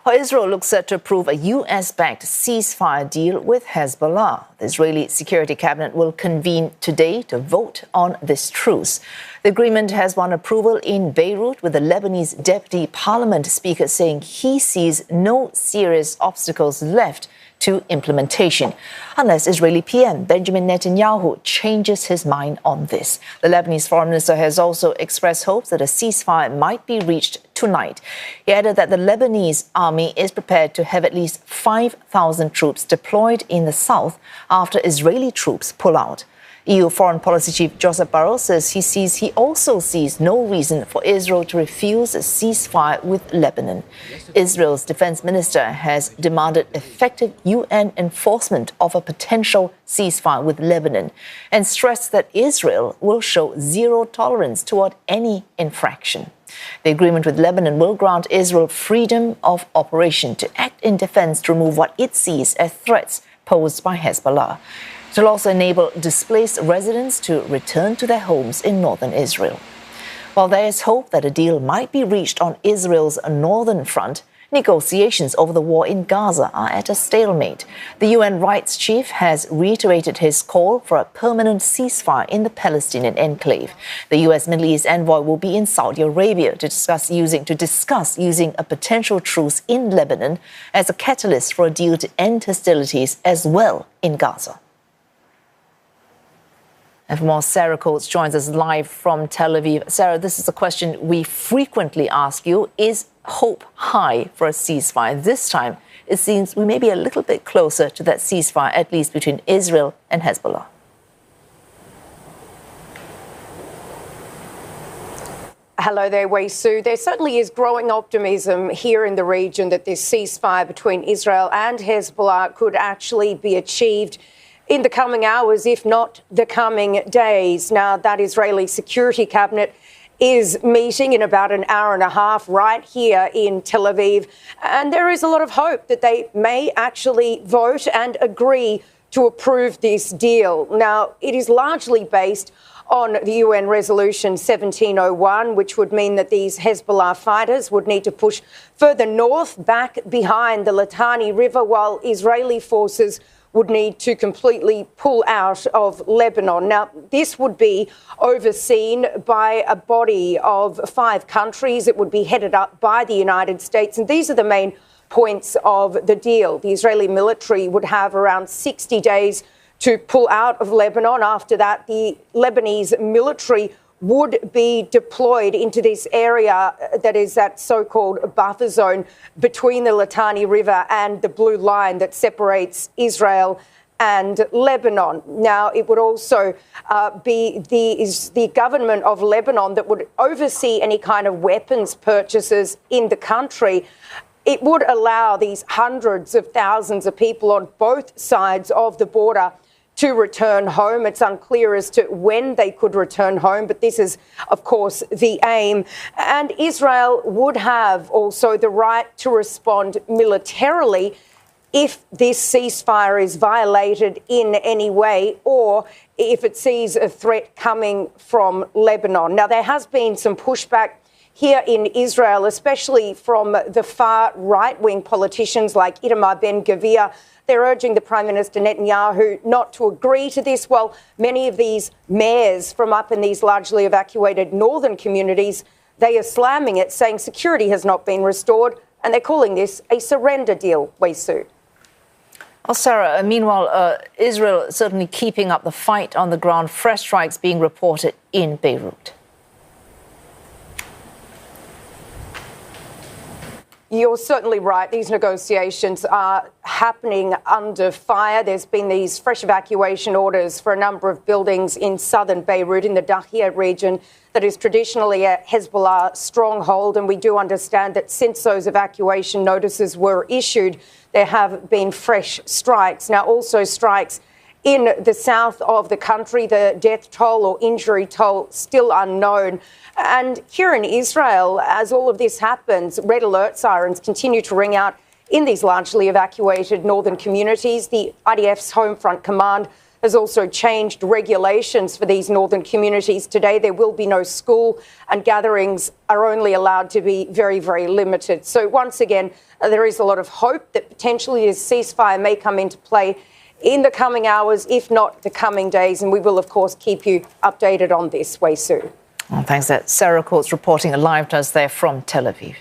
Well, Israel looks set to approve a US-backed ceasefire deal with Hezbollah. The Israeli Security Cabinet will convene today to vote on this truce. The agreement has won approval in Beirut, with the Lebanese Deputy Parliament Speaker saying he sees no serious obstacles left to implementation, unless Israeli PM Benjamin Netanyahu changes his mind on this. The Lebanese Foreign Minister has also expressed hopes that a ceasefire might be reached tonight. He added that the Lebanese army is prepared to have at least 5,000 troops deployed in the south after Israeli troops pull out. EU Foreign Policy Chief Joseph Borrell says he also sees no reason for Israel to refuse a ceasefire with Lebanon. Israel's defense minister has demanded effective UN enforcement of a potential ceasefire with Lebanon and stressed that Israel will show zero tolerance toward any infraction. The agreement with Lebanon will grant Israel freedom of operation to act in defense to remove what it sees as threats posed by Hezbollah. It will also enable displaced residents to return to their homes in northern Israel. While there is hope that a deal might be reached on Israel's northern front, negotiations over the war in Gaza are at a stalemate. The UN rights chief has reiterated his call for a permanent ceasefire in the Palestinian enclave. The US Middle East envoy will be in Saudi Arabia to discuss using a potential truce in Lebanon as a catalyst for a deal to end hostilities as well in Gaza. And for more, Sarah Coates joins us live from Tel Aviv. Sarah, this is a question we frequently ask you. Is hope high for a ceasefire? This time, it seems we may be a little bit closer to that ceasefire, at least between Israel and Hezbollah. Hello there, Wei Su. There certainly is growing optimism here in the region that this ceasefire between Israel and Hezbollah could actually be achieved in the coming hours, if not the coming days. Now, that Israeli Security Cabinet is meeting in about an hour and a half right here in Tel Aviv. And there is a lot of hope that they may actually vote and agree to approve this deal. Now, it is largely based on the UN Resolution 1701, which would mean that these Hezbollah fighters would need to push further north, back behind the Litani River, while Israeli forces would need to completely pull out of Lebanon. Now, this would be overseen by a body of 5 countries. It would be headed up by the United States. And these are the main points of the deal. The Israeli military would have around 60 days to pull out of Lebanon. After that, the Lebanese military would be deployed into this area that is that so-called buffer zone between the Litani River and the blue line that separates Israel and Lebanon. Now, it would also be the government of Lebanon that would oversee any kind of weapons purchases in the country. It would allow these hundreds of thousands of people on both sides of the border to return home. It's unclear as to when they could return home, but this is, of course, the aim. And Israel would have also the right to respond militarily if this ceasefire is violated in any way, or if it sees a threat coming from Lebanon. Now, there has been some pushback here in Israel, especially from the far right-wing politicians like Itamar Ben-Gvir. They're urging the Prime Minister Netanyahu not to agree to this. Well, many of these mayors from up in these largely evacuated northern communities, they are slamming it, saying security has not been restored, and they're calling this a surrender deal, Wei Su. Well, Sarah, meanwhile, Israel certainly keeping up the fight on the ground, fresh strikes being reported in Beirut. You're certainly right. These negotiations are happening under fire. There's been these fresh evacuation orders for a number of buildings in southern Beirut, in the Dahia region, that is traditionally a Hezbollah stronghold. And we do understand that since those evacuation notices were issued, there have been fresh strikes. Now, also strikes in the south of the country, the death toll or injury toll still unknown. And here in Israel, as all of this happens, red alert sirens continue to ring out in these largely evacuated northern communities. The IDF's Home Front Command has also changed regulations for these northern communities. Today, there will be no school and gatherings are only allowed to be very, very limited. So once again, there is a lot of hope that potentially a ceasefire may come into play in the coming hours, if not the coming days. And we will, of course, keep you updated on this, Wei Su. Well, thanks. That's Sarah Coates reporting live to us there from Tel Aviv.